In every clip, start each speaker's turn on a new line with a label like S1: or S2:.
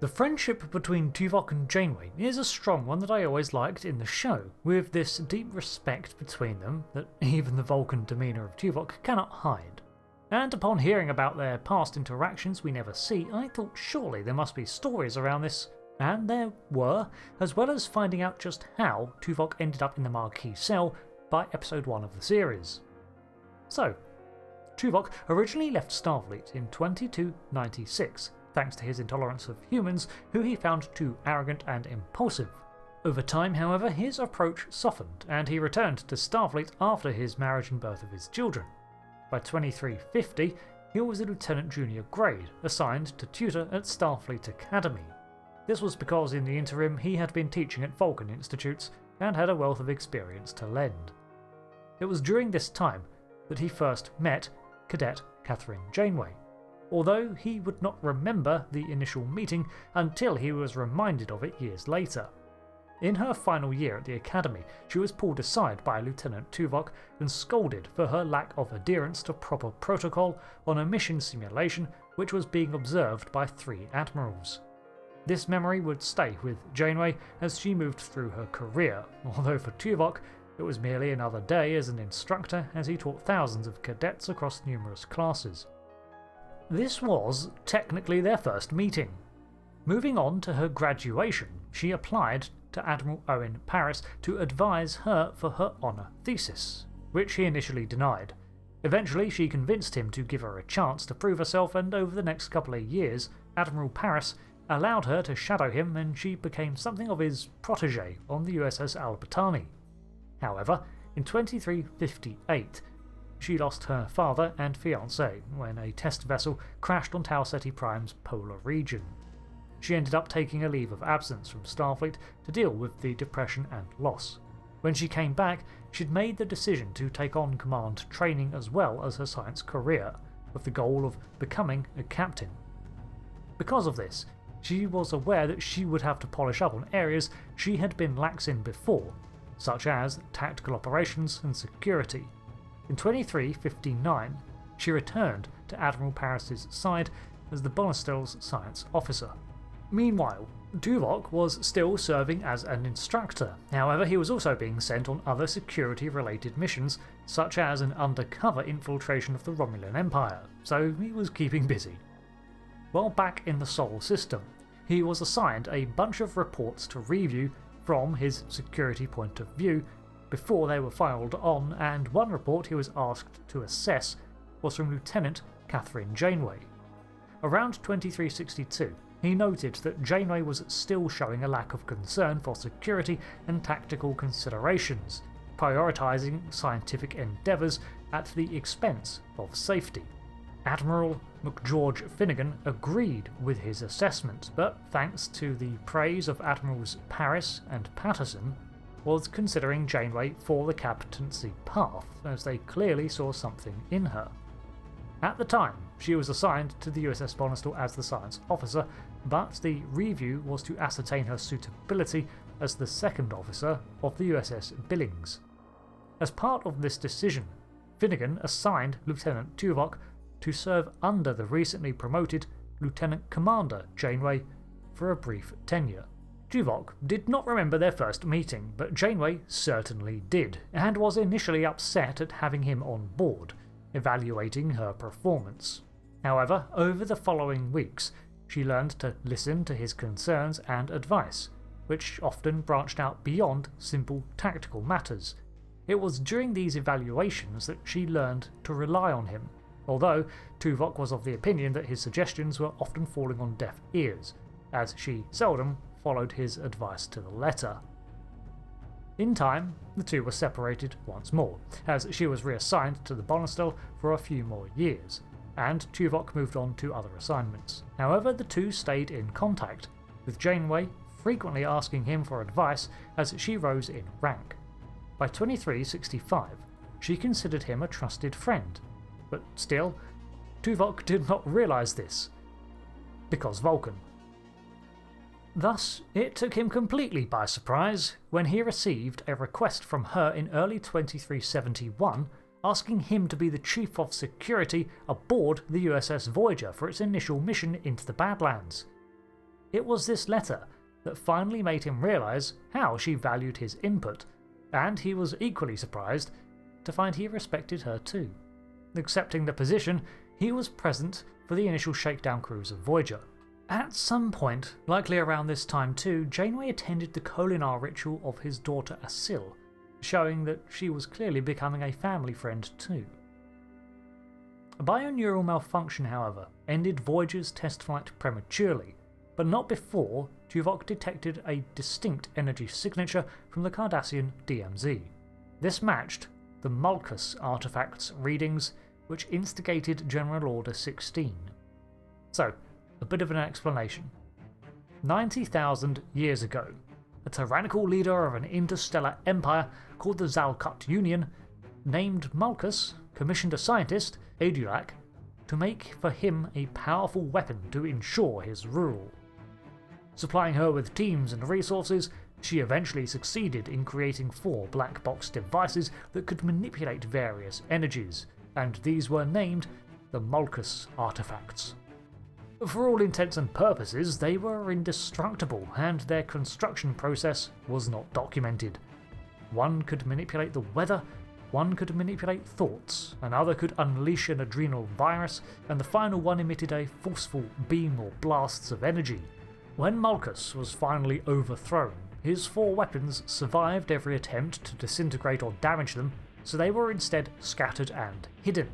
S1: The friendship between Tuvok and Janeway is a strong one that I always liked in the show, with this deep respect between them that even the Vulcan demeanour of Tuvok cannot hide. And upon hearing about their past interactions we never see, I thought surely there must be stories around this, and there were, as well as finding out just how Tuvok ended up in the Maquis cell by episode 1 of the series. So, Tuvok originally left Starfleet in 2296, thanks to his intolerance of humans who he found too arrogant and impulsive. Over time, however, his approach softened and he returned to Starfleet after his marriage and birth of his children. By 2350, he was a Lieutenant Junior grade, assigned to tutor at Starfleet Academy. This was because in the interim he had been teaching at Vulcan Institutes and had a wealth of experience to lend. It was during this time that he first met Cadet Katrhyn Janeway, although he would not remember the initial meeting until he was reminded of it years later. In her final year at the Academy, she was pulled aside by Lieutenant Tuvok and scolded for her lack of adherence to proper protocol on a mission simulation which was being observed by 3 admirals. This memory would stay with Janeway as she moved through her career, although for Tuvok it was merely another day as an instructor as he taught thousands of cadets across numerous classes. This was technically their first meeting. Moving on to her graduation, she applied to Admiral Owen Paris to advise her for her honour thesis, which he initially denied. Eventually she convinced him to give her a chance to prove herself, and over the next couple of years Admiral Paris allowed her to shadow him and she became something of his protégé on the USS Albertani. However, in 2358 she lost her father and fiancé when a test vessel crashed on Tau Ceti Prime's polar region. She ended up taking a leave of absence from Starfleet to deal with the depression and loss. When she came back, she'd made the decision to take on command training as well as her science career, with the goal of becoming a captain. Because of this, she was aware that she would have to polish up on areas she had been lax in before, such as tactical operations and security. In 2359, she returned to Admiral Paris's side as the Bonestel's science officer. Meanwhile, Tuvok was still serving as an instructor, however he was also being sent on other security-related missions, such as an undercover infiltration of the Romulan Empire, so he was keeping busy. While back in the Sol system, he was assigned a bunch of reports to review from his security point of view before they were filed on, and one report he was asked to assess was from Lieutenant Katrhyn Janeway. Around 2362, he noted that Janeway was still showing a lack of concern for security and tactical considerations, prioritising scientific endeavours at the expense of safety. Admiral McGeorge Finnegan agreed with his assessment, but thanks to the praise of Admirals Paris and Patterson, was considering Janeway for the captaincy path, as they clearly saw something in her. At the time, she was assigned to the USS Bonestel as the science officer, but the review was to ascertain her suitability as the second officer of the USS Billings. As part of this decision, Finnegan assigned Lieutenant Tuvok to serve under the recently promoted Lieutenant Commander Janeway for a brief tenure. Tuvok did not remember their first meeting, but Janeway certainly did, and was initially upset at having him on board, evaluating her performance. However, over the following weeks, she learned to listen to his concerns and advice, which often branched out beyond simple tactical matters. It was during these evaluations that she learned to rely on him, although Tuvok was of the opinion that his suggestions were often falling on deaf ears, as she seldom followed his advice to the letter. In time, the two were separated once more, as she was reassigned to the Bonestel for a few more years, and Tuvok moved on to other assignments. However, the two stayed in contact, with Janeway frequently asking him for advice as she rose in rank. By 2365, she considered him a trusted friend, but still, Tuvok did not realise this, because Vulcan. Thus, it took him completely by surprise when he received a request from her in early 2371 asking him to be the Chief of Security aboard the USS Voyager for its initial mission into the Badlands. It was this letter that finally made him realise how she valued his input, and he was equally surprised to find he respected her too. Accepting the position, he was present for the initial shakedown cruise of Voyager. At some point, likely around this time too, Janeway attended the Kolinar ritual of his daughter Asil, showing that she was clearly becoming a family friend too. A bioneural malfunction, however, ended Voyager's test flight prematurely, but not before Tuvok detected a distinct energy signature from the Cardassian DMZ. This matched the Malchus artifact's readings, which instigated General Order 16. So, a bit of an explanation. 90,000 years ago, a tyrannical leader of an interstellar empire called the Zalkut Union, named Malchus, commissioned a scientist, Adulak, to make for him a powerful weapon to ensure his rule. Supplying her with teams and resources, she eventually succeeded in creating 4 black box devices that could manipulate various energies, and these were named the Malchus artifacts. For all intents and purposes, they were indestructible, and their construction process was not documented. One could manipulate the weather, one could manipulate thoughts, another could unleash an adrenal virus, and the final one emitted a forceful beam or blasts of energy. When Malchus was finally overthrown, his 4 weapons survived every attempt to disintegrate or damage them, so they were instead scattered and hidden,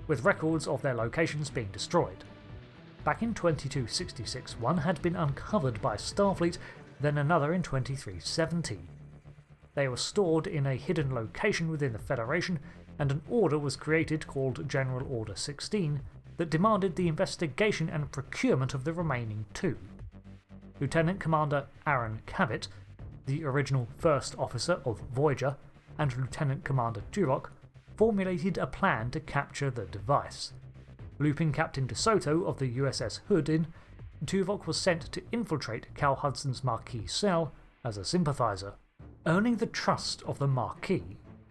S1: with records of their locations being destroyed. Back in 2266, one had been uncovered by Starfleet, then another in 2370. They were stored in a hidden location within the Federation, and an order was created called General Order 16 that demanded the investigation and procurement of the remaining 2. Lieutenant Commander Aaron Cavett, the original first officer of Voyager, and Lieutenant Commander Tuvok formulated a plan to capture the device. Looping Captain DeSoto of the USS Hood in, Tuvok was sent to infiltrate Cal Hudson's Maquis cell as a sympathizer. Earning the trust of the Maquis,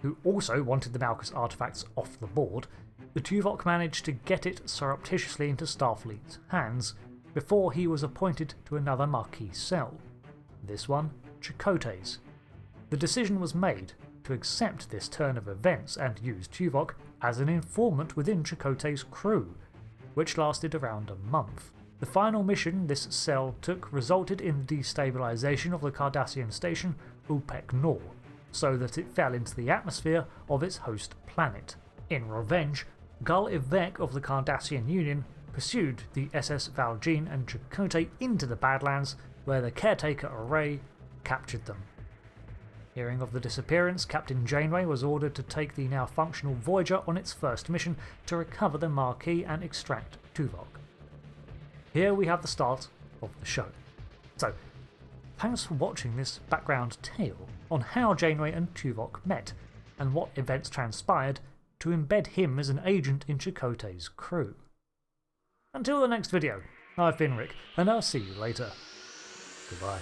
S1: who also wanted the Malchus artifacts off the board, the Tuvok managed to get it surreptitiously into Starfleet's hands before he was appointed to another Maquis cell, this one Chakotay's. The decision was made to accept this turn of events and use Tuvok as an informant within Chakotay's crew, which lasted around a month. The final mission this cell took resulted in the destabilization of the Cardassian station Upek Nor, so that it fell into the atmosphere of its host planet. In revenge, Gul Evek of the Cardassian Union pursued the SS Valjean and Chakotay into the Badlands, where the Caretaker array captured them. Hearing of the disappearance, Captain Janeway was ordered to take the now functional Voyager on its first mission to recover the Maquis and extract Tuvok. Here we have the start of the show. So, thanks for watching this background tale on how Janeway and Tuvok met, and what events transpired to embed him as an agent in Chakotay's crew. Until the next video, I've been Rick, and I'll see you later. Goodbye.